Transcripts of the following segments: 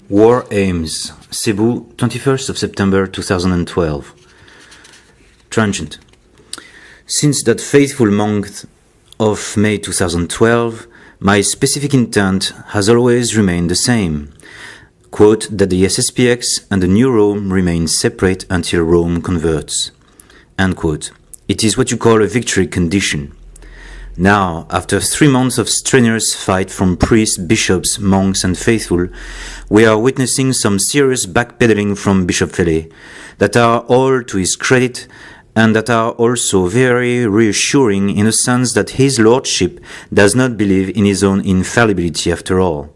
War Aims, Cebu, 21st of September 2012. Transient. Since that fateful month of May 2012, my specific intent has always remained the same. Quote, that the SSPX and the new Rome remain separate until Rome converts. End quote. It is what you call a victory condition. Now, after 3 months of strenuous fight from priests, bishops, monks and faithful, we are witnessing some serious backpedaling from Bishop Fele that are all to his credit and that are also very reassuring in the sense that his lordship does not believe in his own infallibility after all.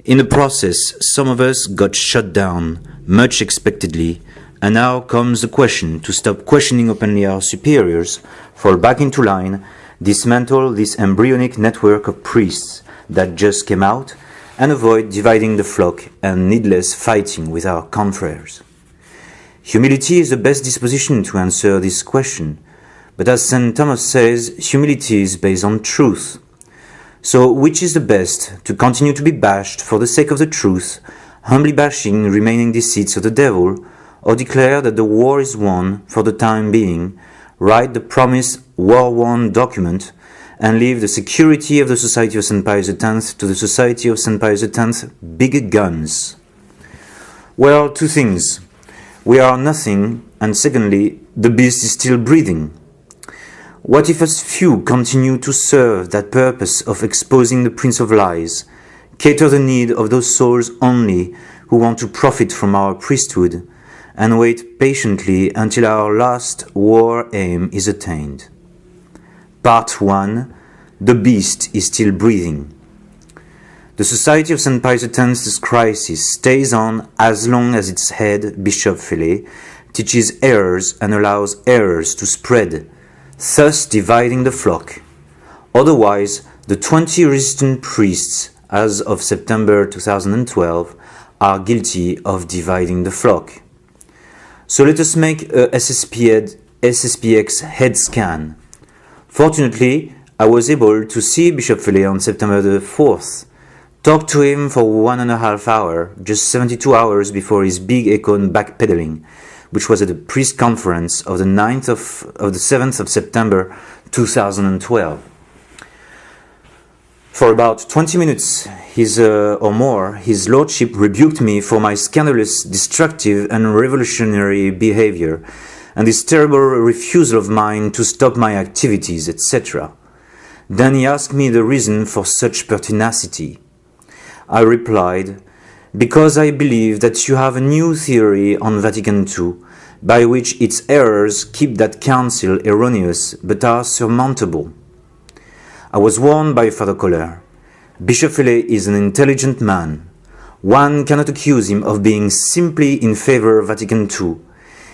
In the process, some of us got shut down, much expectedly, and now comes the question to stop questioning openly our superiors, fall back into line, dismantle this embryonic network of priests that just came out, and avoid dividing the flock and needless fighting with our confreres. Humility is the best disposition to answer this question, but as St. Thomas says, humility is based on truth. So which is the best, to continue to be bashed for the sake of the truth, humbly bashing remaining deceits of the devil, or declare that the war is won for the time being, write the promised war-won document, and leave the security of the Society of St. Pius X to the Society of St. Pius X big guns? Well, two things. We are nothing, and secondly, the beast is still breathing. What if as few continue to serve that purpose of exposing the Prince of Lies, cater the need of those souls only who want to profit from our priesthood, and wait patiently until our last war aim is attained? Part 1. The beast is still breathing. The Society of St. Pius X's crisis stays on as long as its head, Bishop Fele, teaches errors and allows errors to spread, thus dividing the flock. Otherwise, the 20 resistant priests, as of September 2012, are guilty of dividing the flock. So let us make a SSPX head scan. Fortunately, I was able to see Bishop Fele on September the 4th, talk to him for 1.5 hours, just 72 hours before his big econ backpedaling, which was at the priest conference of the 7th of September 2012. For about 20 minutes or more, his lordship rebuked me for my scandalous, destructive and revolutionary behavior, and this terrible refusal of mine to stop my activities, etc. Then he asked me the reason for such pertinacity. I replied, because I believe that you have a new theory on Vatican II, by which its errors keep that council erroneous but are surmountable. I was warned by Father Kohler. Bishop Fele is an intelligent man. One cannot accuse him of being simply in favor of Vatican II.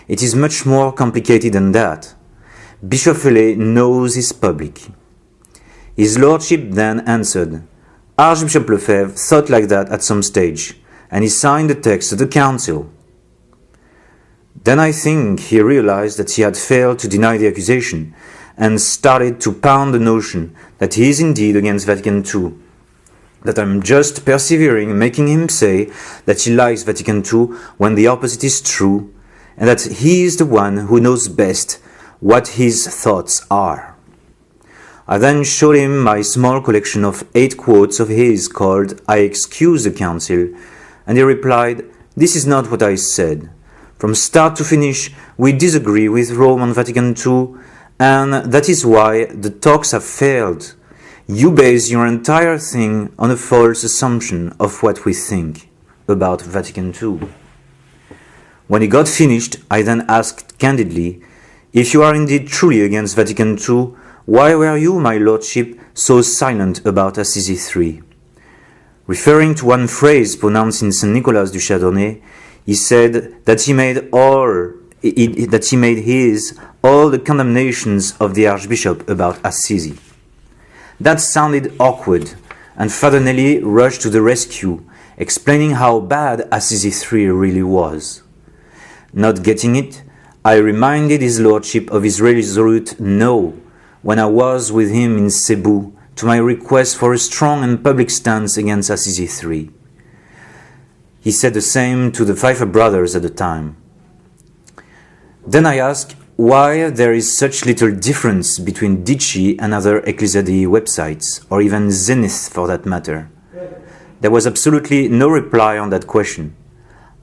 It is much more complicated than that. Bishop Fele knows his public. His lordship then answered, Archbishop Lefebvre thought like that at some stage, and he signed the text of the council. Then I think he realized that he had failed to deny the accusation, and started to pound the notion that he is indeed against Vatican II, that I'm just persevering, making him say that he likes Vatican II when the opposite is true, and that he is the one who knows best what his thoughts are. I then showed him my small collection of 8 quotes of his called I Excuse the Council, and he replied, this is not what I said. From start to finish, we disagree with Rome on Vatican II, and that is why the talks have failed. You base your entire thing on a false assumption of what we think about Vatican II. When he got finished, I then asked candidly, if you are indeed truly against Vatican II, why were you, my lordship, so silent about Assisi III? Referring to one phrase pronounced in St. Nicolas du Chardonnay, he said that he made his all the condemnations of the Archbishop about Assisi. That sounded awkward, and Father Nelly rushed to the rescue, explaining how bad Assisi III really was. Not getting it, I reminded his lordship of his resolute no when I was with him in Cebu to my request for a strong and public stance against Assisi III. He said the same to the Pfeiffer brothers at the time. Then I asked why there is such little difference between Dici and other Ecclesiadei websites, or even Zenith for that matter. There was absolutely no reply on that question.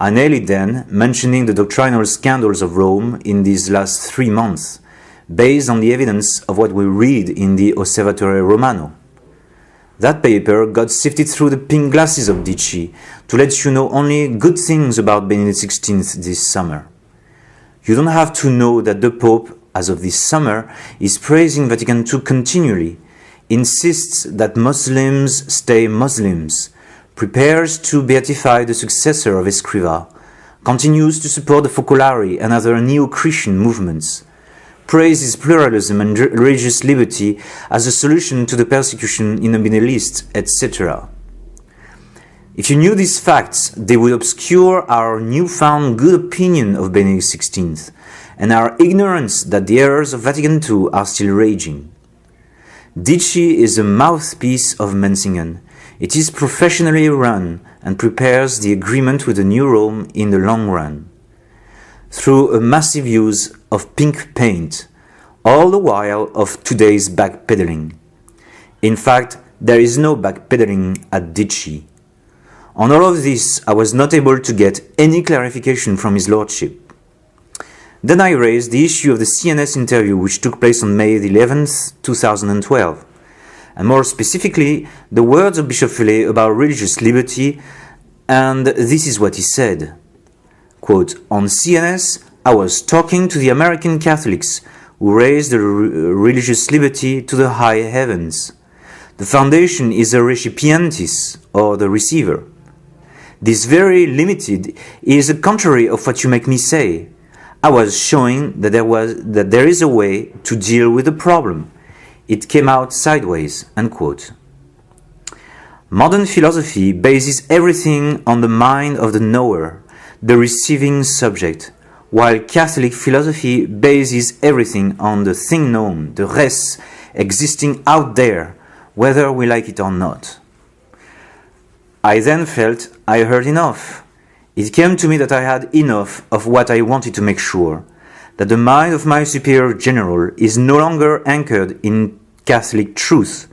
I nailed it then, mentioning the doctrinal scandals of Rome in these last 3 months, based on the evidence of what we read in the Osservatore Romano. That paper got sifted through the pink glasses of Dici to let you know only good things about Benedict XVI this summer. You don't have to know that the Pope, as of this summer, is praising Vatican II continually, insists that Muslims stay Muslims, prepares to beatify the successor of Escrivá, continues to support the Focolari and other neo-Christian movements, praises pluralism and religious liberty as a solution to the persecution in the Middle East, etc. If you knew these facts, they would obscure our newfound good opinion of Benedict XVI and our ignorance that the errors of Vatican II are still raging. Dici is a mouthpiece of Menzingen. It is professionally run and prepares the agreement with the new Rome in the long run, through a massive use of pink paint, all the while of today's backpedaling. In fact, there is no backpedaling at Dici. On all of this, I was not able to get any clarification from His Lordship. Then I raised the issue of the CNS interview which took place on May 11th, 2012, and more specifically, the words of Bishop Fellet about religious liberty, and this is what he said. Quote, on CNS, I was talking to the American Catholics who raised the religious liberty to the high heavens. The foundation is the recipientis, or the receiver. This very limited is the contrary of what you make me say. I was showing that there is a way to deal with the problem. It came out sideways, unquote. Modern philosophy bases everything on the mind of the knower, the receiving subject, while Catholic philosophy bases everything on the thing known, the res, existing out there, whether we like it or not. I then felt I heard enough. It came to me that I had enough of what I wanted to make sure, that the mind of my superior general is no longer anchored in Catholic truth,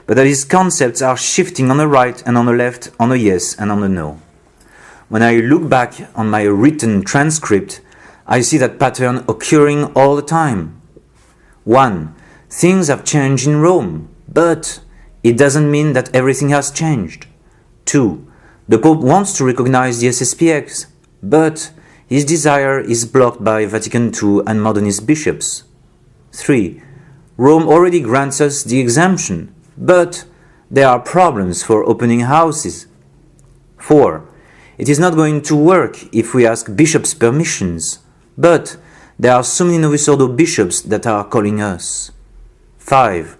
but that his concepts are shifting on the right and on the left, on the yes and on the no. When I look back on my written transcript, I see that pattern occurring all the time. 1. Things have changed in Rome, but it doesn't mean that everything has changed. 2. The Pope wants to recognize the SSPX, but his desire is blocked by Vatican II and modernist bishops. 3. Rome already grants us the exemption, but there are problems for opening houses. 4. It is not going to work if we ask bishops' permissions, but there are so many Novus Ordo bishops that are calling us. 5.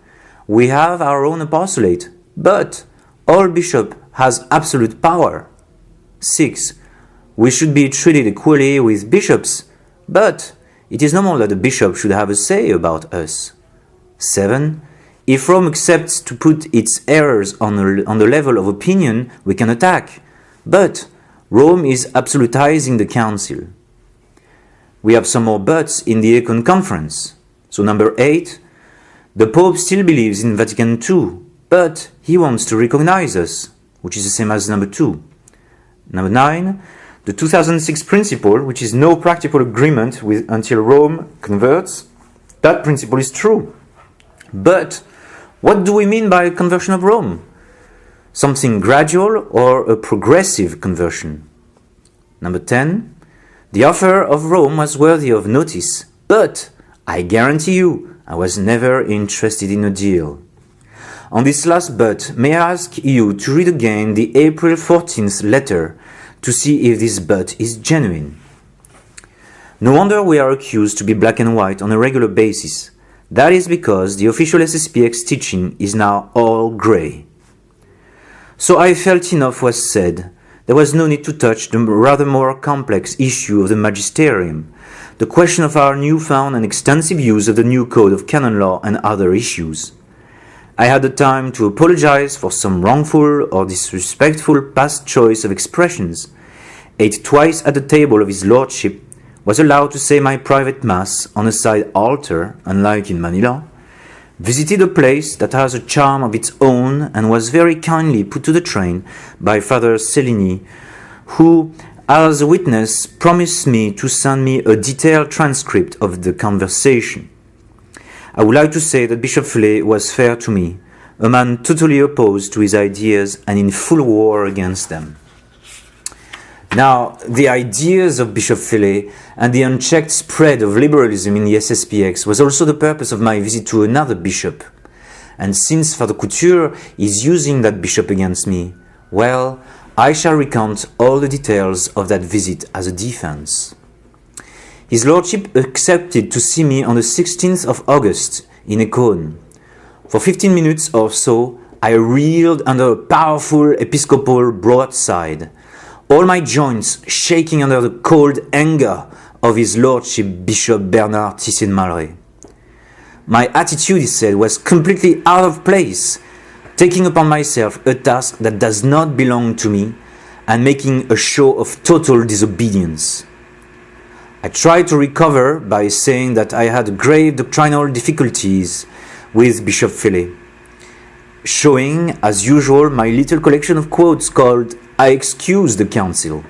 We have our own apostolate, but all bishop has absolute power. 6. We should be treated equally with bishops, but it is normal that the bishop should have a say about us. 7. If Rome accepts to put its errors on the level of opinion, we can attack, but Rome is absolutizing the council. We have some more buts in the Econ Conference. So number 8, the Pope still believes in Vatican II, but he wants to recognize us, which is the same as number 2. Number 9, the 2006 principle, which is no practical agreement with until Rome converts, that principle is true. But what do we mean by conversion of Rome? Something gradual or a progressive conversion? Number 10, the offer of Rome was worthy of notice, but I guarantee you I was never interested in a deal. On this last but, may I ask you to read again the April 14th letter to see if this but is genuine. No wonder we are accused to be black and white on a regular basis. That is because the official SSPX teaching is now all grey. So I felt enough was said. There was no need to touch the rather more complex issue of the magisterium, the question of our newfound and extensive use of the new code of canon law and other issues. I had the time to apologize for some wrongful or disrespectful past choice of expressions, ate twice at the table of his lordship, was allowed to say my private mass on a side altar, unlike in Manila, visited a place that has a charm of its own, and was very kindly put to the train by Father Cellini, who, as a witness, promised me to send me a detailed transcript of the conversation. I would like to say that Bishop Fellay was fair to me, a man totally opposed to his ideas and in full war against them. Now, the ideas of Bishop Fellay and the unchecked spread of liberalism in the SSPX was also the purpose of my visit to another bishop. And since Father Couture is using that bishop against me, well, I shall recount all the details of that visit as a defense. His Lordship accepted to see me on the 16th of August in Econe. For 15 minutes or so, I reeled under a powerful episcopal broadside, all my joints shaking under the cold anger of His Lordship Bishop Bernard Thyssen-Malray. My attitude, he said, was completely out of place, taking upon myself a task that does not belong to me and making a show of total disobedience. I tried to recover by saying that I had grave doctrinal difficulties with Bishop Fellay, showing, as usual, my little collection of quotes called I excuse the council.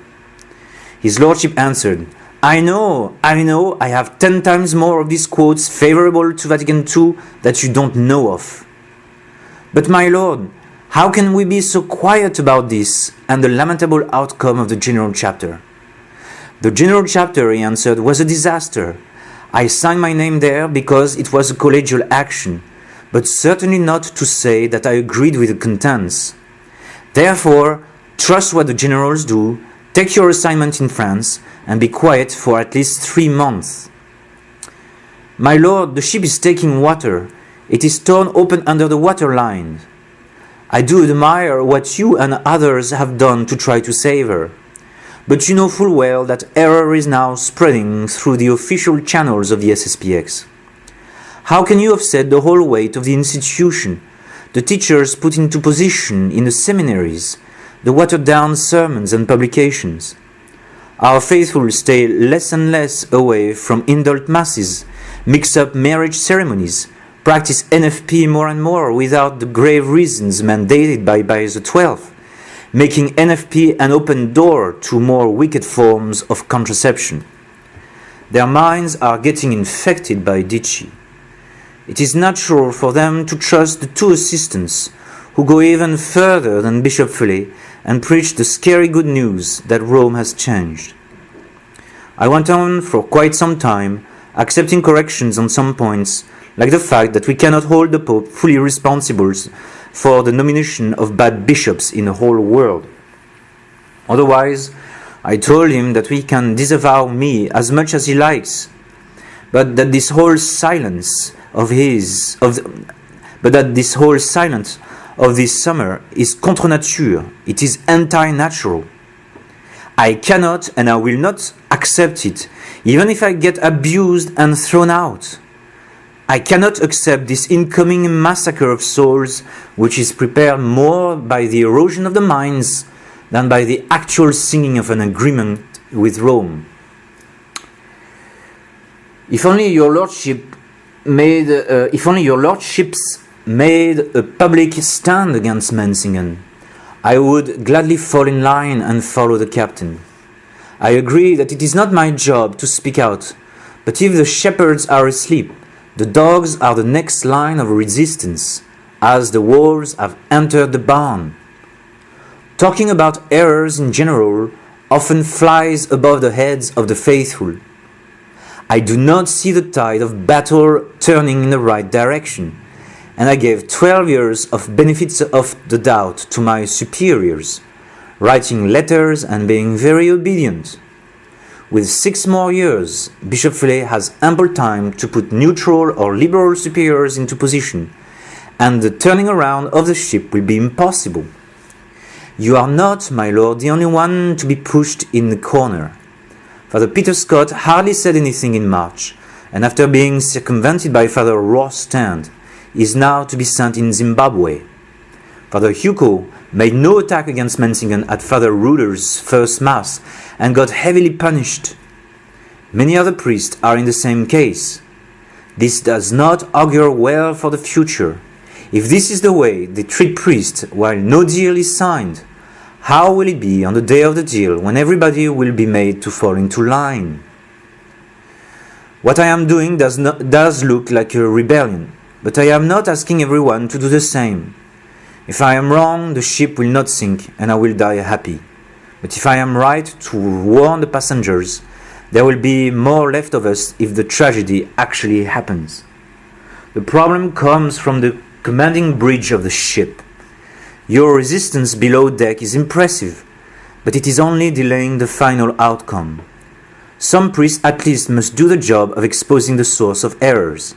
His Lordship answered, I know, I have 10 times more of these quotes favorable to Vatican II that you don't know of. But my Lord, how can we be so quiet about this and the lamentable outcome of the General Chapter? The General Chapter, he answered, was a disaster. I signed my name there because it was a collegial action, but certainly not to say that I agreed with the contents. Therefore, trust what the generals do, take your assignment in France, and be quiet for at least 3 months. My Lord, the ship is taking water. It is torn open under the waterline. I do admire what you and others have done to try to save her. But you know full well that error is now spreading through the official channels of the SSPX. How can you offset the whole weight of the institution, the teachers put into position in the seminaries, the watered-down sermons and publications? Our faithful stay less and less away from indult masses, mix up marriage ceremonies, practice NFP more and more without the grave reasons mandated by Pius XII, making NFP an open door to more wicked forms of contraception. Their minds are getting infected by Dici. It is natural for them to trust the two assistants, who go even further than Bishop Fellay and preach the scary good news that Rome has changed. I went on for quite some time, accepting corrections on some points, like the fact that we cannot hold the Pope fully responsible for the nomination of bad bishops in the whole world. Otherwise, I told him that he can disavow me as much as he likes, but that this whole silence of this summer is contre nature. It is anti-natural. I cannot and I will not accept it, even if I get abused and thrown out. I cannot accept this incoming massacre of souls, which is prepared more by the erosion of the minds than by the actual singing of an agreement with Rome. If only your lordships made a public stand against Menzingen, I would gladly fall in line and follow the captain. I agree that it is not my job to speak out, but if the shepherds are asleep, the dogs are the next line of resistance, as the wolves have entered the barn. Talking about errors in general often flies above the heads of the faithful. I do not see the tide of battle turning in the right direction, and I gave 12 years of benefits of the doubt to my superiors, writing letters and being very obedient. With 6 more years, Bishop Fellay has ample time to put neutral or liberal superiors into position, and the turning around of the ship will be impossible. You are not, my lord, the only one to be pushed in the corner. Father Peter Scott hardly said anything in March, and after being circumvented by Father Ross Stand, is now to be sent in Zimbabwe. Father Hugo made no attack against Menzingen at Father Ruder's first Mass and got heavily punished. Many other priests are in the same case. This does not augur well for the future. If this is the way they treat priests while no deal is signed, how will it be on the day of the deal when everybody will be made to fall into line? What I am doing does look like a rebellion, but I am not asking everyone to do the same. If I am wrong, the ship will not sink and I will die happy. But if I am right to warn the passengers, there will be more left of us if the tragedy actually happens. The problem comes from the commanding bridge of the ship. Your resistance below deck is impressive, but it is only delaying the final outcome. Some priests at least must do the job of exposing the source of errors.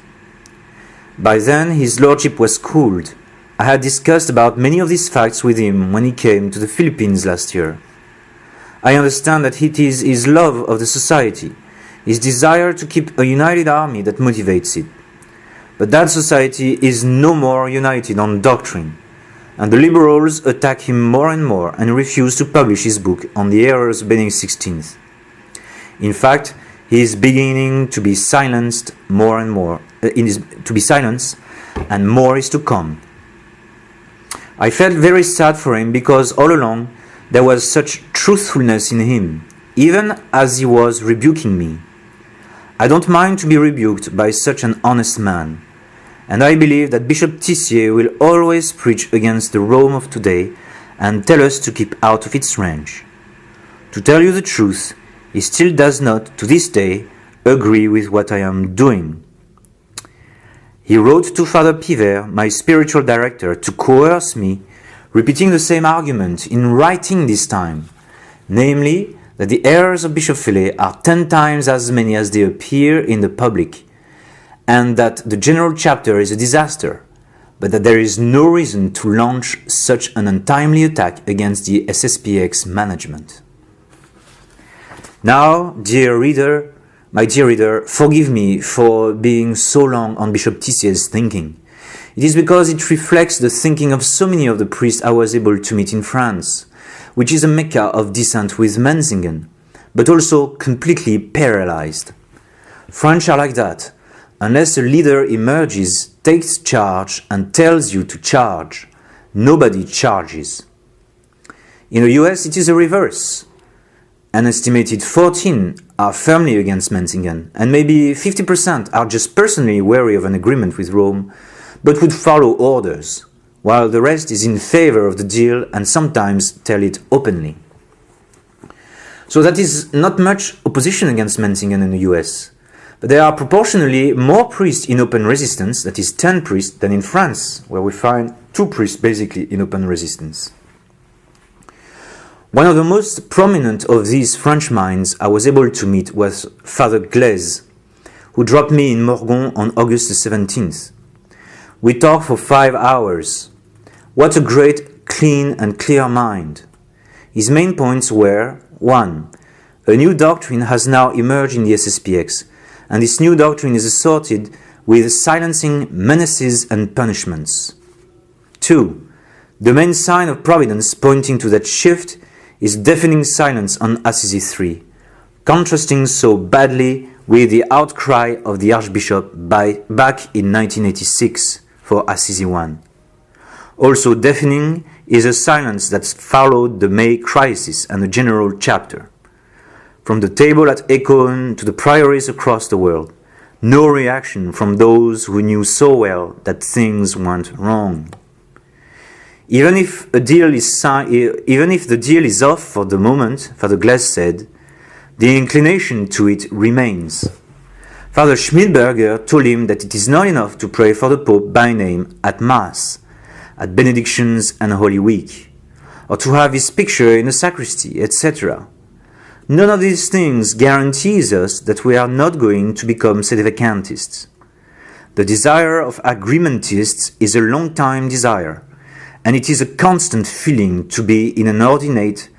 By then his lordship was cooled. I had discussed about many of these facts with him when he came to the Philippines last year. I understand that it is his love of the society, his desire to keep a united army that motivates it. But that society is no more united on doctrine, and the liberals attack him more and more and refuse to publish his book on the errors of Benedict XVI. In fact, he is beginning to be silenced more and more, and more is to come. I felt very sad for him because all along there was such truthfulness in him, even as he was rebuking me. I don't mind to be rebuked by such an honest man, and I believe that Bishop Tissier will always preach against the Rome of today and tell us to keep out of its range. To tell you the truth, he still does not, to this day, agree with what I am doing. He wrote to Father Piver, my spiritual director, to coerce me, repeating the same argument in writing this time, namely that the errors of Bishop Fellet are 10 times as many as they appear in the public, and that the general chapter is a disaster, but that there is no reason to launch such an untimely attack against the SSPX management. Now, my dear reader, forgive me for being so long on Bishop Tissier's thinking. It is because it reflects the thinking of so many of the priests I was able to meet in France, which is a mecca of dissent with Menzingen, but also completely paralyzed. French are like that. Unless a leader emerges, takes charge, and tells you to charge, nobody charges. In the US, it is the reverse. An estimated 14 are firmly against Menzingen, and maybe 50% are just personally wary of an agreement with Rome, but would follow orders, while the rest is in favor of the deal and sometimes tell it openly. So that is not much opposition against Menzingen in the US, but there are proportionally more priests in open resistance, that is 10 priests, than in France, where we find 2 priests basically in open resistance. One of the most prominent of these French minds I was able to meet was Father Glaise, who dropped me in Morgon on August the 17th. We talked for 5 hours. What a great, clean and clear mind. His main points were: 1. A new doctrine has now emerged in the SSPX, and this new doctrine is assorted with silencing menaces and punishments. 2. The main sign of providence pointing to that shift is deafening silence on Assisi III, contrasting so badly with the outcry of the Archbishop back in 1986 for Assisi I. Also deafening is a silence that followed the May crisis and the general chapter. From the table at Econ to the priories across the world, no reaction from those who knew so well that things went wrong. Even if the deal is off for the moment, Father Glaise said, the inclination to it remains. Father Schmidberger told him that it is not enough to pray for the Pope by name at Mass, at benedictions and Holy Week, or to have his picture in the sacristy, etc. None of these things guarantees us that we are not going to become sedevacantists. The desire of agreementists is a long-time desire, and it is a constant feeling to be in an ordinate,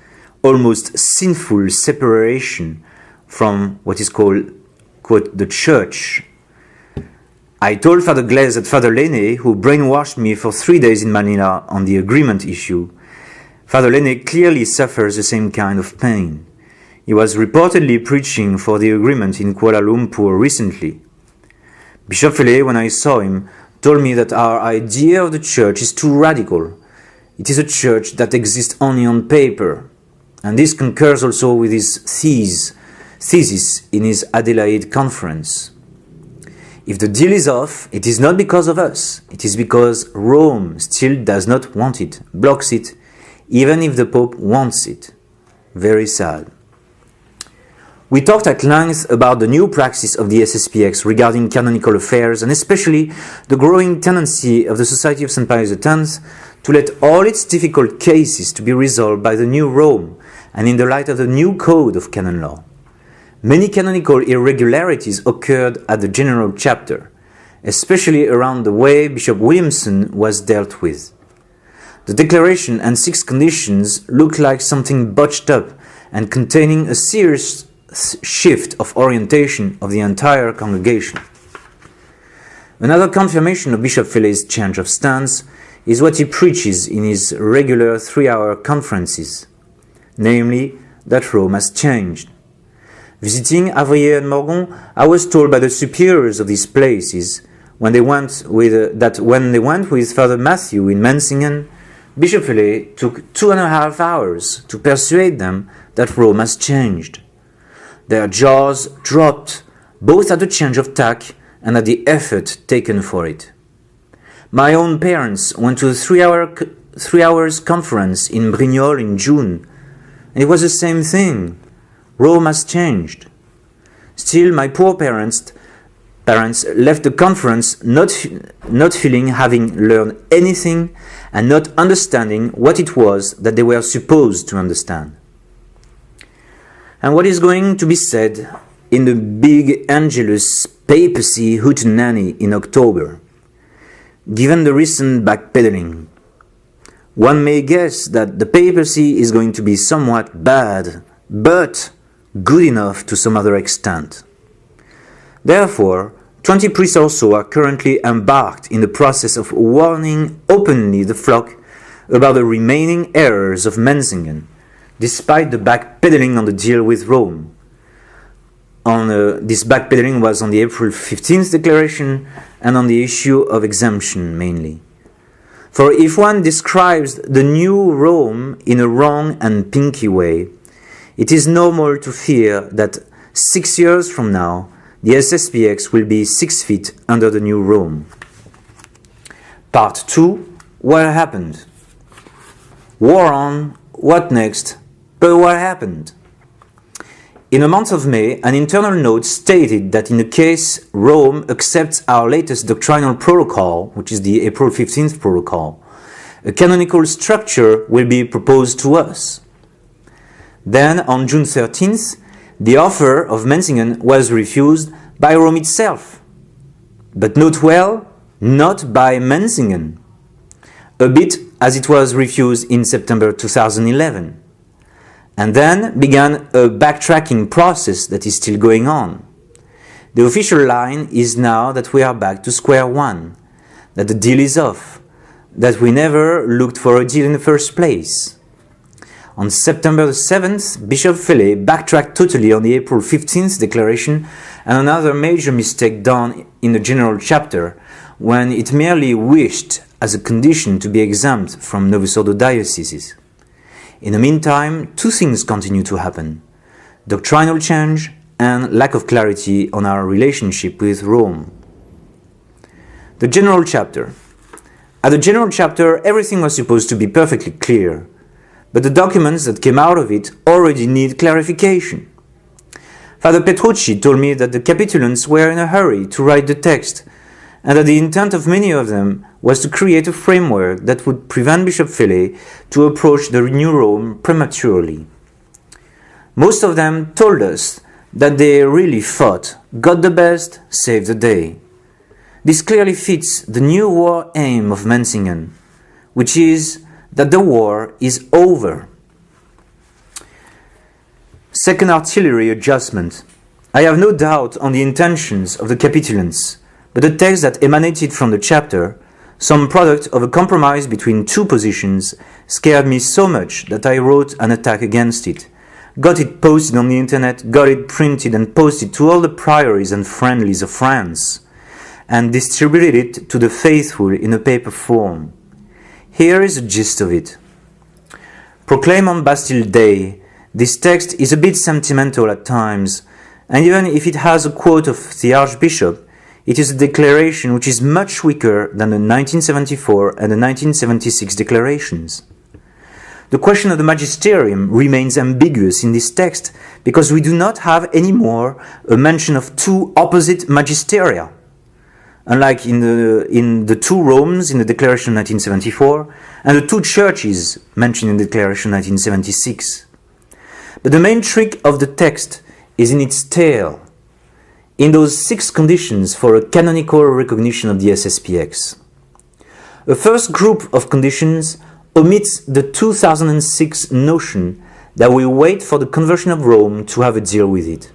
almost sinful separation from what is called, quote, the Church. I told Father Glaise that Father Lenné, who brainwashed me for 3 days in Manila on the agreement issue, Father Lenné clearly suffers the same kind of pain. He was reportedly preaching for the agreement in Kuala Lumpur recently. Bishop Fele, when I saw him, told me that our idea of the church is too radical. It is a church that exists only on paper. And this concurs also with his thesis in his Adelaide conference. If the deal is off, it is not because of us. It is because Rome still does not want it, blocks it, even if the Pope wants it. Very sad. We talked at length about the new praxis of the SSPX regarding canonical affairs, and especially the growing tendency of the Society of St. Pius X to let all its difficult cases to be resolved by the new Rome and in the light of the new code of canon law. Many canonical irregularities occurred at the General Chapter, especially around the way Bishop Williamson was dealt with. The declaration and 6 conditions looked like something botched up and containing a serious shift of orientation of the entire congregation. Another confirmation of Bishop Fele's change of stance is what he preaches in his regular 3-hour conferences, namely that Rome has changed. Visiting Avrier and Morgon, I was told by the superiors of these places when they went with Father Matthew in Menzingen, Bishop Fele took 2.5 hours to persuade them that Rome has changed. Their jaws dropped, both at the change of tack and at the effort taken for it. My own parents went to a 3 hours conference in Brignoles in June, and it was the same thing. Rome has changed. Still, my poor parents left the conference not feeling having learned anything and not understanding what it was that they were supposed to understand. And what is going to be said in the big Angelus papacy hootenanny in October? Given the recent backpedaling, one may guess that the papacy is going to be somewhat bad, but good enough to some other extent. Therefore, 20 priests or so are currently embarked in the process of warning openly the flock about the remaining errors of Menzingen, despite the backpedaling on the deal with Rome. This backpedaling was on the April 15th declaration and on the issue of exemption mainly. For if one describes the new Rome in a wrong and pinky way, it is normal to fear that 6 years from now, the SSPX will be 6 feet under the new Rome. Part 2. What happened? War on, what next? But what happened? In the month of May, an internal note stated that in the case Rome accepts our latest doctrinal protocol, which is the April 15th protocol, a canonical structure will be proposed to us. Then, on June 13th, the offer of Menzingen was refused by Rome itself. But note well, not by Menzingen, a bit as it was refused in September 2011. And then began a backtracking process that is still going on. The official line is now that we are back to square one, that the deal is off, that we never looked for a deal in the first place. On September the 7th, Bishop Fele backtracked totally on the April 15th declaration and another major mistake done in the General Chapter when it merely wished as a condition to be exempt from Novus Ordo dioceses. In the meantime, 2 things continue to happen: doctrinal change and lack of clarity on our relationship with Rome. The General Chapter. At the General Chapter, everything was supposed to be perfectly clear, but the documents that came out of it already need clarification. Father Petrucci told me that the capitulants were in a hurry to write the text, and that the intent of many of them was to create a framework that would prevent Bishop Fele to approach the new Rome prematurely. Most of them told us that they really thought, got the best, saved the day. This clearly fits the new war aim of Menzingen, which is that the war is over. Second artillery adjustment. I have no doubt on the intentions of the capitulants, but the text that emanated from the chapter some product of a compromise between two positions, scared me so much that I wrote an attack against it, got it posted on the internet, got it printed and posted to all the priories and friendlies of France, and distributed it to the faithful in a paper form. Here is the gist of it. Proclaim on Bastille Day, this text is a bit sentimental at times, and even if it has a quote of the Archbishop, it is a declaration which is much weaker than the 1974 and the 1976 declarations. The question of the magisterium remains ambiguous in this text because we do not have anymore a mention of two opposite magisteria, unlike in the two Romes in the Declaration of 1974 and the two churches mentioned in the Declaration of 1976. But the main trick of the text is in its tail, in those 6 conditions for a canonical recognition of the SSPX. The first group of conditions omits the 2006 notion that we wait for the conversion of Rome to have a deal with it.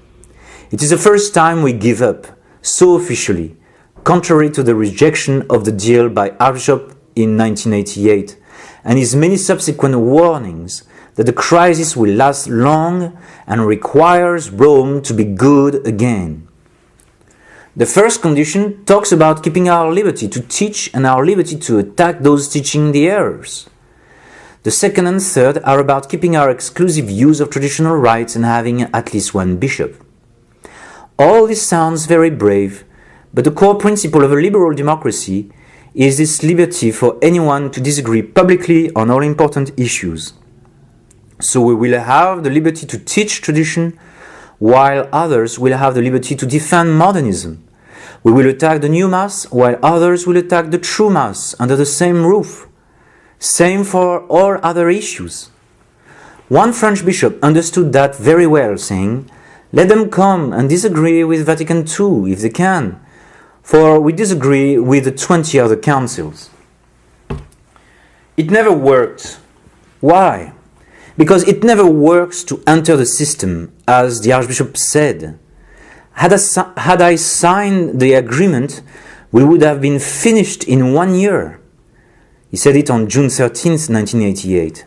It is the first time we give up, so officially, contrary to the rejection of the deal by Archbishop in 1988 and his many subsequent warnings that the crisis will last long and requires Rome to be good again. The first condition talks about keeping our liberty to teach and our liberty to attack those teaching the errors. The second and third are about keeping our exclusive use of traditional rights and having at least one bishop. All this sounds very brave, but the core principle of a liberal democracy is this liberty for anyone to disagree publicly on all important issues. So we will have the liberty to teach tradition, while others will have the liberty to defend modernism. We will attack the new Mass, while others will attack the true Mass under the same roof. Same for all other issues. One French bishop understood that very well, saying, "Let them come and disagree with Vatican II if they can, for we disagree with the 20 other councils." It never worked. Why? Because it never works to enter the system, as the Archbishop said. Had I signed the agreement, we would have been finished in 1 year. He said it on June 13th, 1988.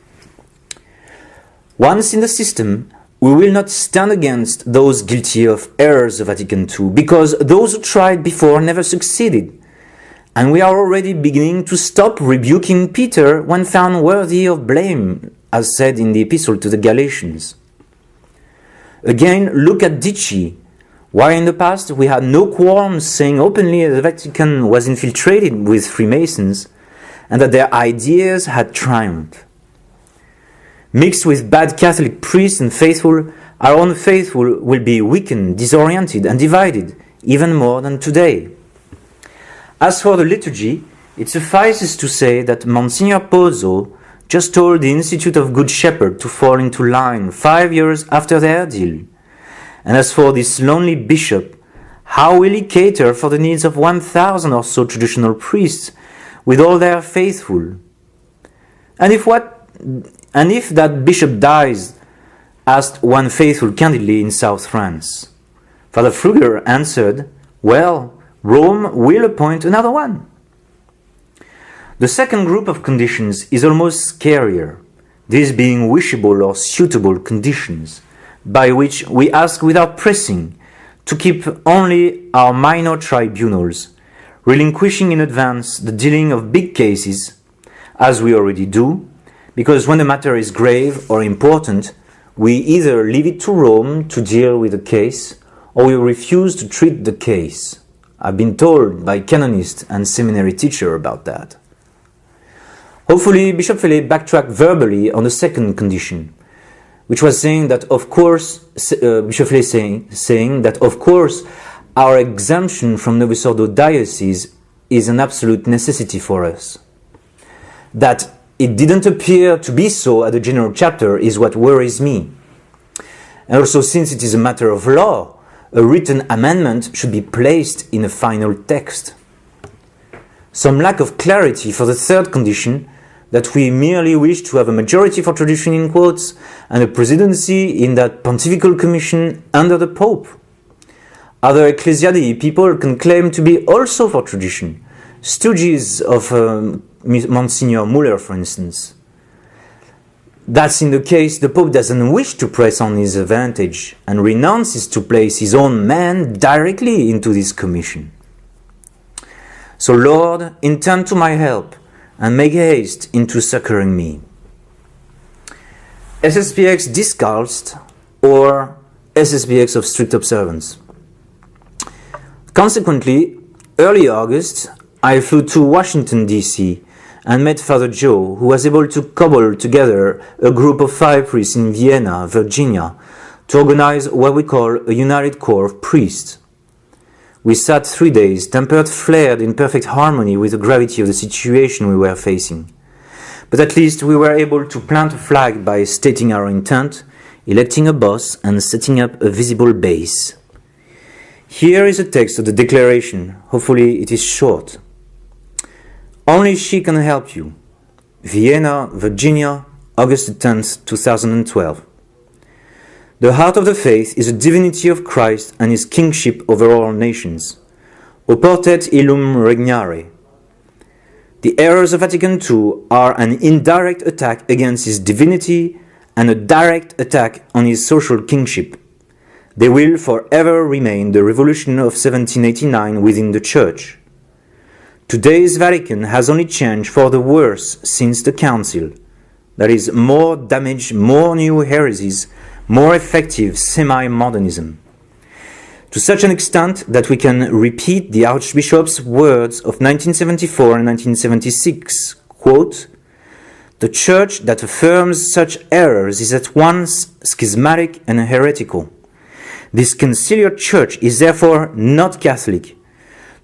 Once in the system, we will not stand against those guilty of errors of Vatican II, because those who tried before never succeeded. And we are already beginning to stop rebuking Peter when found worthy of blame, as said in the epistle to the Galatians. Again, look at Dici. Why in the past we had no quorums saying openly that the Vatican was infiltrated with Freemasons and that their ideas had triumphed. Mixed with bad Catholic priests and faithful, our own faithful will be weakened, disoriented and divided, even more than today. As for the liturgy, it suffices to say that Monsignor Pozzo just told the Institute of Good Shepherd to fall into line 5 years after their deal. And as for this lonely bishop, how will he cater for the needs of 1,000 or so traditional priests with all their faithful? And if that bishop dies, asked one faithful candidly in South France. Father Fruger answered, well, Rome will appoint another one. The second group of conditions is almost scarier, these being wishable or suitable conditions, by which we ask without pressing to keep only our minor tribunals, relinquishing in advance the dealing of big cases, as we already do, because when the matter is grave or important, we either leave it to Rome to deal with the case, or we refuse to treat the case. I've been told by canonist and seminary teacher about that. Hopefully, Bishop Fellet backtracked verbally on the second condition, which was saying that, of course, Bishop Fellet saying that, of course, our exemption from Novus Ordo diocese is an absolute necessity for us. That it didn't appear to be so at the general chapter is what worries me. And also, since it is a matter of law, a written amendment should be placed in a final text. Some lack of clarity for the third condition, that we merely wish to have a majority for tradition in quotes and a presidency in that pontifical commission under the Pope. Other ecclesiae people can claim to be also for tradition, stooges of Monsignor Muller, for instance. That's in the case the Pope doesn't wish to press on his advantage and renounces to place his own man directly into this commission. So Lord, intend to my help and make haste into succoring me. SSPX Discalced or SSPX of strict observance. Consequently, early August, I flew to Washington, D.C. and met Father Joe, who was able to cobble together a group of 5 priests in Vienna, Virginia, to organize what we call a united corps of priests. We sat 3 days, tempered flared in perfect harmony with the gravity of the situation we were facing. But at least we were able to plant a flag by stating our intent, electing a boss, and setting up a visible base. Here is a text of the declaration. Hopefully it is short. Only she can help you. Vienna, Virginia, August 10th, 2012. The heart of the faith is the divinity of Christ and his kingship over all nations. Oportet illum regnare. The errors of Vatican II are an indirect attack against his divinity and a direct attack on his social kingship. They will forever remain the revolution of 1789 within the Church. Today's Vatican has only changed for the worse since the Council. That is, more damage, more new heresies, more effective semi-modernism. To such an extent that we can repeat the Archbishop's words of 1974 and 1976, quote, "The Church that affirms such errors is at once schismatic and heretical. This conciliar Church is therefore not Catholic.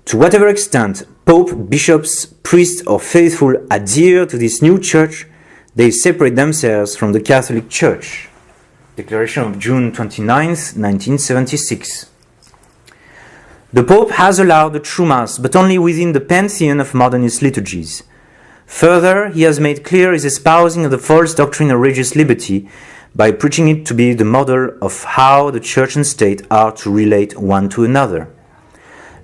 To whatever extent Pope, bishops, priests or faithful adhere to this new Church, they separate themselves from the Catholic Church." Declaration of June 29th, 1976. The Pope has allowed the true Mass, but only within the pantheon of modernist liturgies. Further, he has made clear his espousing of the false doctrine of religious liberty by preaching it to be the model of how the Church and State are to relate one to another.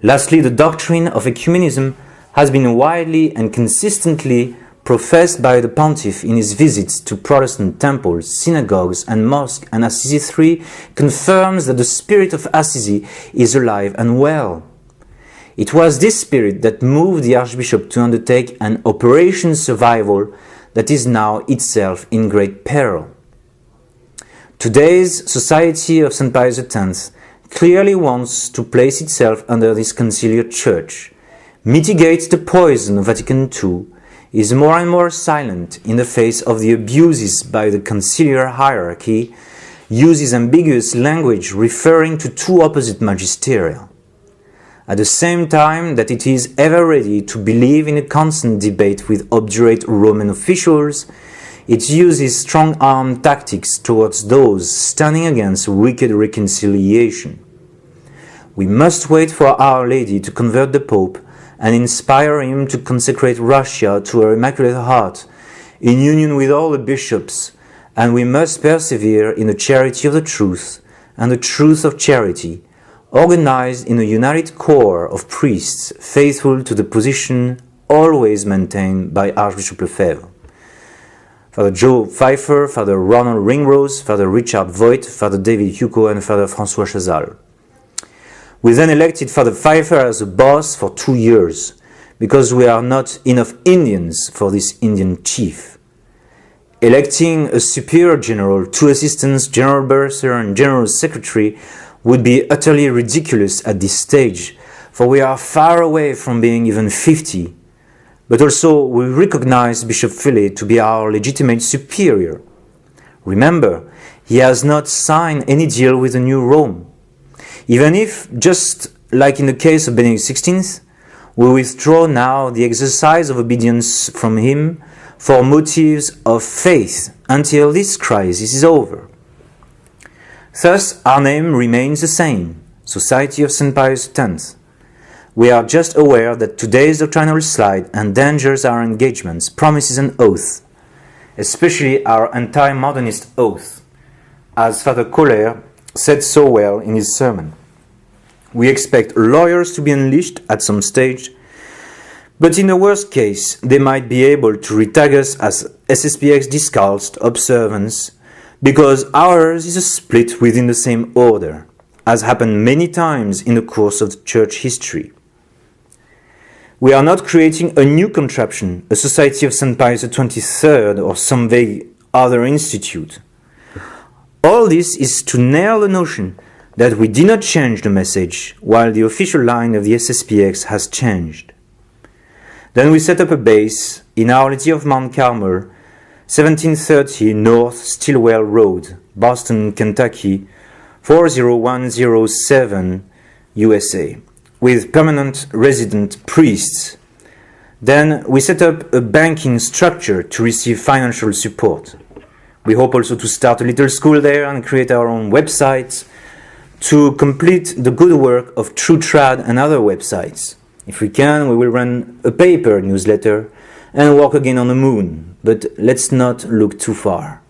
Lastly, the doctrine of ecumenism has been widely and consistently professed by the Pontiff in his visits to Protestant temples, synagogues and mosques, and Assisi III confirms that the spirit of Assisi is alive and well. It was this spirit that moved the Archbishop to undertake an Operation Survival that is now itself in great peril. Today's Society of St. Pius X clearly wants to place itself under this conciliar Church, mitigates the poison of Vatican II, is more and more silent in the face of the abuses by the conciliar hierarchy, uses ambiguous language referring to two opposite magisteria. At the same time that it is ever ready to believe in a constant debate with obdurate Roman officials, it uses strong-arm tactics towards those standing against wicked reconciliation. We must wait for Our Lady to convert the Pope and inspire him to consecrate Russia to her Immaculate Heart in union with all the bishops, and we must persevere in the charity of the truth and the truth of charity, organized in a united corps of priests faithful to the position always maintained by Archbishop Lefebvre. Father Joe Pfeiffer, Father Ronald Ringrose, Father Richard Voigt, Father David Hugo, and Father François Chazal. We then elected Father Pfeiffer as a boss for 2 years, because we are not enough Indians for this Indian chief. Electing a superior general, 2 assistants, general bursar, and general secretary would be utterly ridiculous at this stage, for we are far away from being even 50. But also we recognize Bishop Philly to be our legitimate superior. Remember, he has not signed any deal with the new Rome. Even if, just like in the case of Benedict XVI, we withdraw now the exercise of obedience from him for motives of faith until this crisis is over. Thus, our name remains the same, Society of St. Pius X. We are just aware that today's doctrinal slide endangers our engagements, promises and oaths, especially our anti-modernist oath, as Father Kohler said so well in his sermon. We expect lawyers to be unleashed at some stage, But in the worst case, they might be able to retag us as SSPX discalced observance because ours is a split within the same order, as happened many times in the course of church history. We are not creating a new contraption, a Society of St. Pius XXIII or some vague other institute. All this is to nail the notion that we did not change the message while the official line of the SSPX has changed. Then we set up a base in Our Lady of Mount Carmel, 1730 North Stillwell Road, Boston, Kentucky, 40107, USA, with permanent resident priests. Then we set up a banking structure to receive financial support. We hope also to start a little school there and create our own websites to complete the good work of True Trad and other websites. If we can, we will run a paper newsletter and walk again on the moon, but let's not look too far.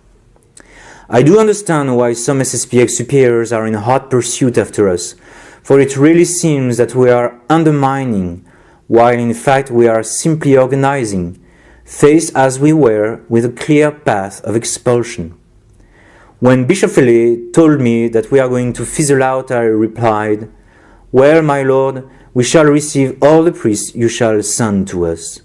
I do understand why some SSPX superiors are in hot pursuit after us, for it really seems that we are undermining, while in fact we are simply organizing, faced as we were with a clear path of expulsion. When Bishop Fele told me that we are going to fizzle out, I replied, "Well, my lord, we shall receive all the priests you shall send to us."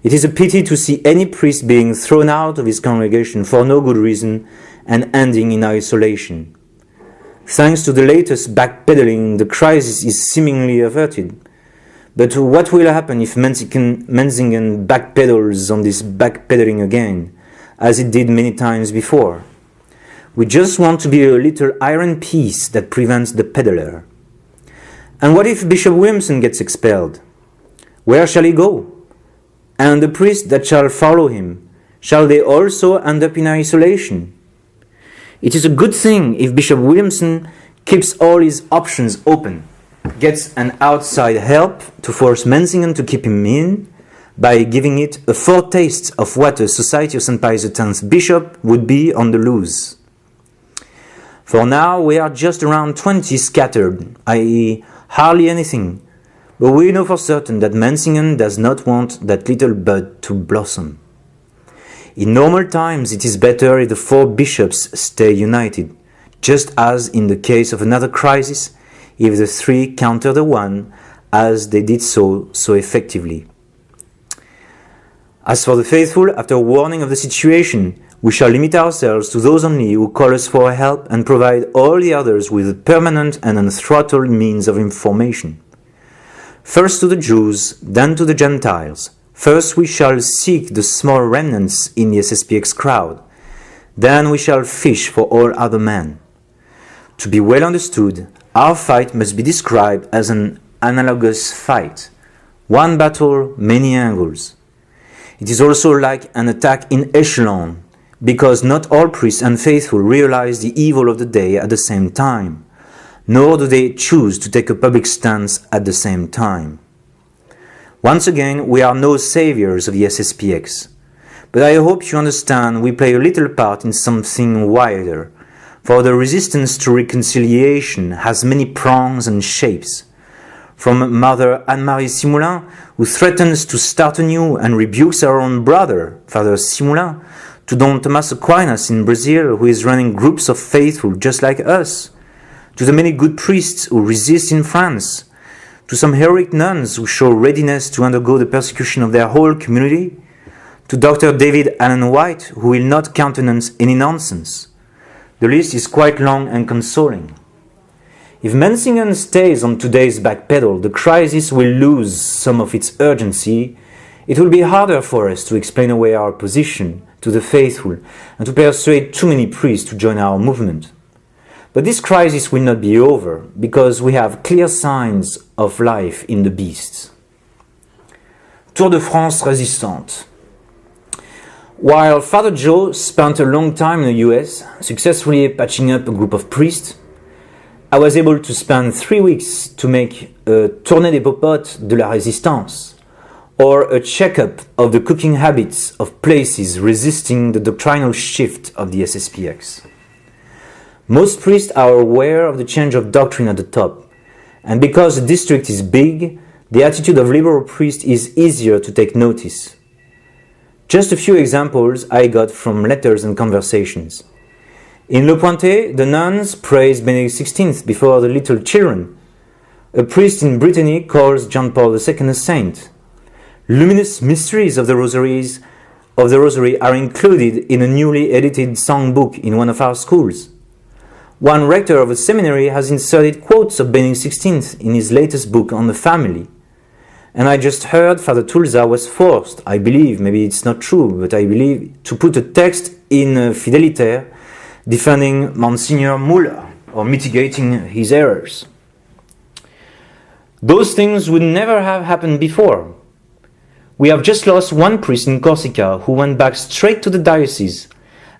It is a pity to see any priest being thrown out of his congregation for no good reason and ending in isolation. Thanks to the latest backpedaling, the crisis is seemingly averted. But what will happen if Menzingen backpedals on this backpedaling again, as it did many times before? We just want to be a little iron piece that prevents the peddler. And what if Bishop Williamson gets expelled? Where shall he go? And the priests that shall follow him, shall they also end up in isolation? It is a good thing if Bishop Williamson keeps all his options open, gets an outside help to force Menzingen to keep him in, by giving it a foretaste of what a Society of St. Pius X bishop would be on the loose. For now, we are just around 20 scattered, i.e. hardly anything, but we know for certain that Menzingen does not want that little bud to blossom. In normal times, it is better if the 4 bishops stay united, just as in the case of another crisis, if the 3 counter the 1, as they did so effectively. As for the faithful, after warning of the situation, we shall limit ourselves to those only who call us for help and provide all the others with permanent and unthrottled means of information. First to the Jews, then to the Gentiles. First we shall seek the small remnants in the SSPX crowd. Then we shall fish for all other men. To be well understood, our fight must be described as an analogous fight. One battle, many angles. It is also like an attack in echelon, because not all priests and faithful realize the evil of the day at the same time, nor do they choose to take a public stance at the same time. Once again, we are no saviors of the SSPX, but I hope you understand we play a little part in something wider, for the resistance to reconciliation has many prongs and shapes. From Mother Anne-Marie Simoulin, who threatens to start anew and rebukes our own brother, Father Simoulin, to Don Thomas Aquinas in Brazil, who is running groups of faithful just like us, to the many good priests who resist in France, to some heroic nuns who show readiness to undergo the persecution of their whole community, to Dr. David Allen White, who will not countenance any nonsense. The list is quite long and consoling. If Menzingen stays on today's backpedal, the crisis will lose some of its urgency. It will be harder for us to explain away our position to the faithful and to persuade too many priests to join our movement. But this crisis will not be over, because we have clear signs of life in the beasts. Tour de France résistante. While Father Joe spent a long time in the US, successfully patching up a group of priests, I was able to spend 3 weeks to make a tournée des popotes de la résistance, or a checkup of the cooking habits of places resisting the doctrinal shift of the SSPX. Most priests are aware of the change of doctrine at the top, and because the district is big, the attitude of liberal priests is easier to take notice. Just a few examples I got from letters and conversations. In Le Pointet, the nuns praise Benedict XVI before the little children. A priest in Brittany calls John Paul II a saint. Luminous mysteries of the Rosary are included in a newly edited songbook in one of our schools. One rector of a seminary has inserted quotes of Benedict XVI in his latest book on the family. And I just heard Father Tulsa was forced, I believe, maybe it's not true, but I believe, to put a text in Fidelitaire defending Monsignor Muller or mitigating his errors. Those things would never have happened before. We have just lost one priest in Corsica who went back straight to the diocese,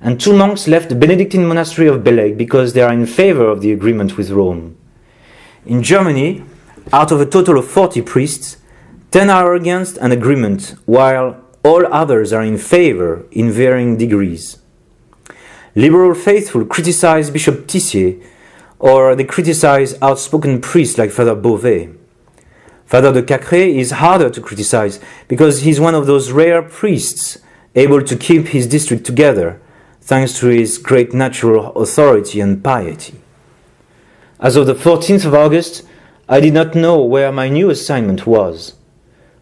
and 2 monks left the Benedictine monastery of Beleg because they are in favor of the agreement with Rome. In Germany, out of a total of 40 priests, 10 are against an agreement, while all others are in favor in varying degrees. Liberal faithful criticize Bishop Tissier, or they criticize outspoken priests like Father Beauvais. Father de Cacré is harder to criticize because he's one of those rare priests able to keep his district together thanks to his great natural authority and piety. As of the 14th of August, I did not know where my new assignment was.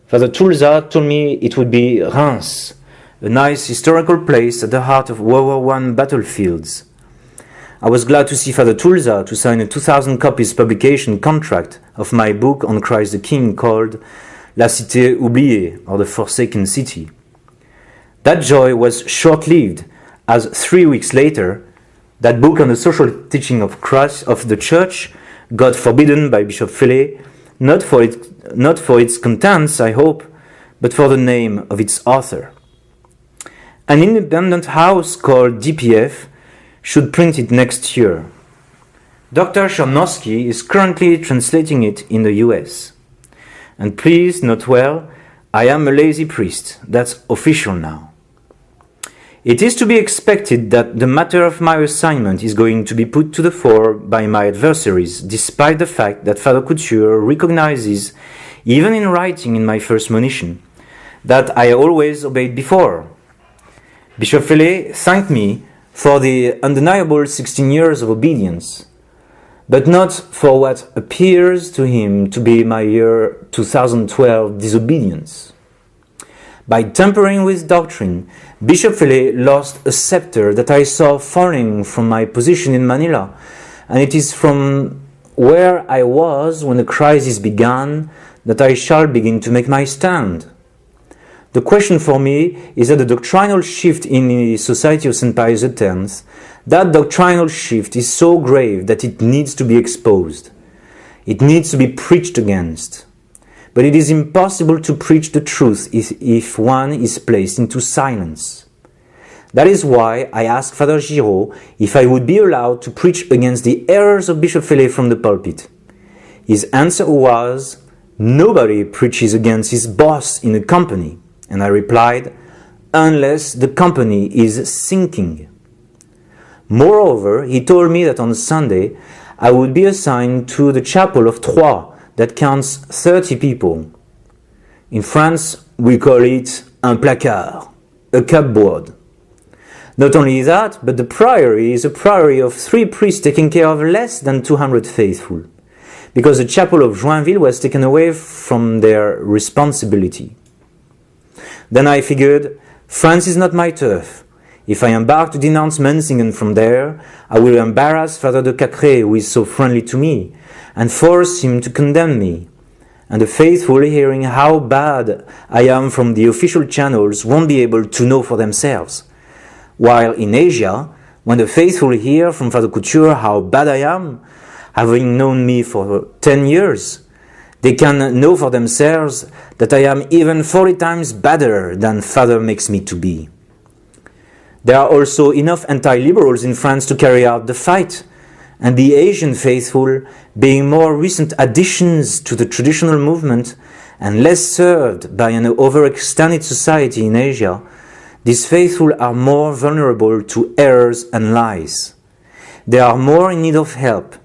Father Tulsa told me it would be Reims, a nice historical place at the heart of World War I battlefields. I was glad to see Father Tulsa to sign a 2,000 copies publication contract of my book on Christ the King called La Cité Oubliée, or the Forsaken City. That joy was short-lived, as 3 weeks later, that book on the social teaching of Christ of the Church got forbidden by Bishop Fellet, not for its contents, I hope, but for the name of its author. An independent house called DPF should print it next year. Dr. Chernowski is currently translating it in the US. And please note well, I am a lazy priest. That's official now. It is to be expected that the matter of my assignment is going to be put to the fore by my adversaries, despite the fact that Father Couture recognizes, even in writing in my first monition, that I always obeyed before. Bishop Fellet thanked me for the undeniable 16 years of obedience, but not for what appears to him to be my year 2012 disobedience. By tampering with doctrine, Bishop Fellet lost a scepter that I saw falling from my position in Manila, and it is from where I was when the crisis began that I shall begin to make my stand. The question for me is that the doctrinal shift in the Society of St. Pius X, that doctrinal shift is so grave that it needs to be exposed. It needs to be preached against. But it is impossible to preach the truth if one is placed into silence. That is why I asked Father Giraud if I would be allowed to preach against the errors of Bishop Fellet from the pulpit. His answer was, nobody preaches against his boss in a company. And I replied, unless the company is sinking. Moreover, he told me that on Sunday I would be assigned to the chapel of Troyes that counts 30 people. In France, we call it un placard, a cupboard. Not only that, but the priory is a priory of 3 priests taking care of less than 200 faithful, because the chapel of Joinville was taken away from their responsibility. Then I figured, France is not my turf. If I embark to denounce Menzingen from there, I will embarrass Father de Cacré, who is so friendly to me, and force him to condemn me. And the faithful, hearing how bad I am from the official channels, won't be able to know for themselves. While in Asia, when the faithful hear from Father Couture how bad I am, having known me for 10 years, they can know for themselves that I am even 40 times better than Father makes me to be. There are also enough anti-liberals in France to carry out the fight, and the Asian faithful, being more recent additions to the traditional movement and less served by an overextended society in Asia, these faithful are more vulnerable to errors and lies. They are more in need of help,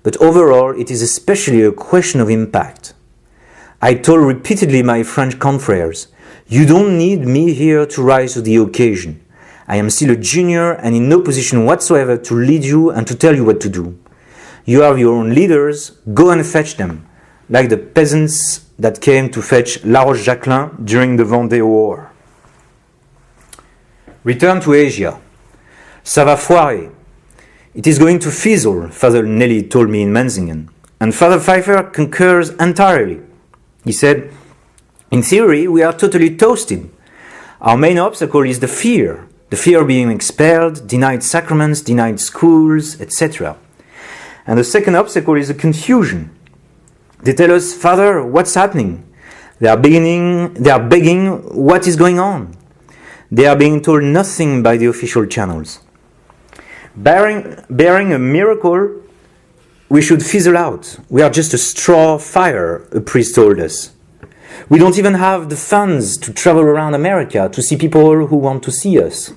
but overall it is especially a question of impact. I told repeatedly my French confrères, you don't need me here to rise to the occasion. I am still a junior and in no position whatsoever to lead you and to tell you what to do. You have your own leaders, go and fetch them, like the peasants that came to fetch La Roche-Jacquelin during the Vendée War. Return to Asia. Ça va foirer. It is going to fizzle, Father Nelly told me in Menzingen. And Father Pfeiffer concurs entirely. He said, in theory, we are totally toasted. Our main obstacle is the fear of being expelled, denied sacraments, denied schools, etc. And the second obstacle is the confusion. They tell us, Father, what's happening? They are begging, what is going on? They are being told nothing by the official channels. Bearing a miracle, we should fizzle out. We are just a straw fire, a priest told us. We don't even have the funds to travel around America to see people who want to see us.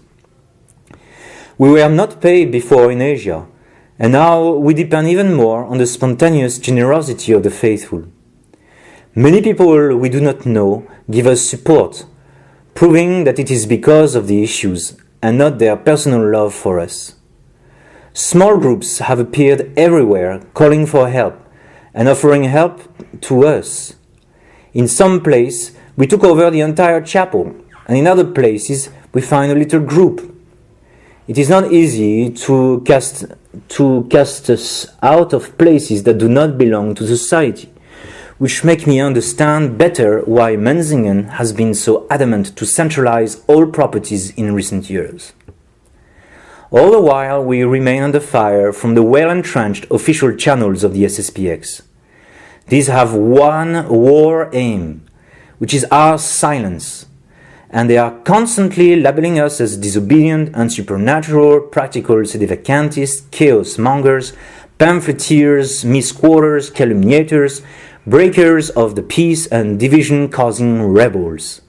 We were not paid before in Asia, and now we depend even more on the spontaneous generosity of the faithful. Many people we do not know give us support, proving that it is because of the issues and not their personal love for us. Small groups have appeared everywhere calling for help and offering help to us. In some place, we took over the entire chapel, and in other places, we find a little group. It is not easy to cast us out of places that do not belong to society, which make me understand better why Menzingen has been so adamant to centralize all properties in recent years. All the while, we remain under fire from the well-entrenched official channels of the SSPX. These have one war aim, which is our silence, and they are constantly labeling us as disobedient and supernatural, practical sedevacantists, chaos mongers, pamphleteers, misquoters, calumniators, breakers of the peace and division-causing rebels.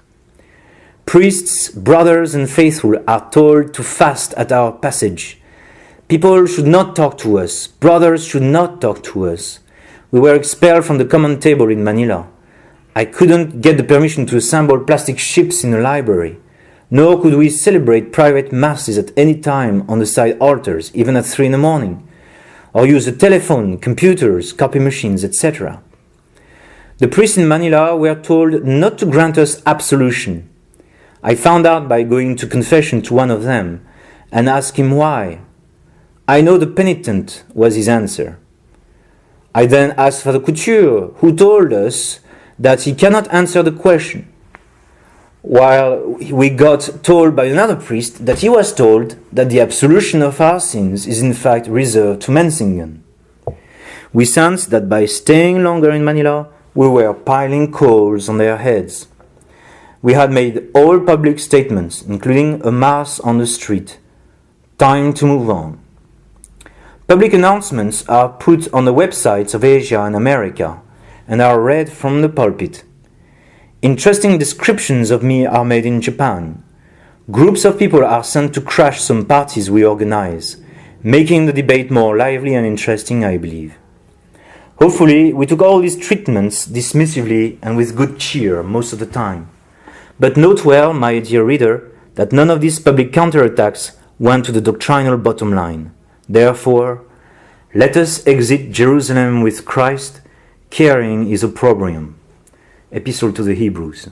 Priests, brothers and faithful are told to fast at our passage. People should not talk to us. Brothers should not talk to us. We were expelled from the common table in Manila. I couldn't get the permission to assemble plastic ships in a library. Nor could we celebrate private masses at any time on the side altars, even at 3 a.m, or use a telephone, computers, copy machines, etc. The priests in Manila were told not to grant us absolution. I found out by going to confession to one of them and asked him why. I know the penitent, was his answer. I then asked Father Couture, who told us that he cannot answer the question, while we got told by another priest that he was told that the absolution of our sins is in fact reserved to Menzingen. We sensed that by staying longer in Manila, we were piling coals on their heads. We had made all public statements, including a mass on the street. Time to move on. Public announcements are put on the websites of Asia and America and are read from the pulpit. Interesting descriptions of me are made in Japan. Groups of people are sent to crash some parties we organize, making the debate more lively and interesting, I believe. Hopefully, we took all these treatments dismissively and with good cheer most of the time. But note well, my dear reader, that none of these public counterattacks went to the doctrinal bottom line. Therefore, let us exit Jerusalem with Christ, carrying his opprobrium. Epistle to the Hebrews.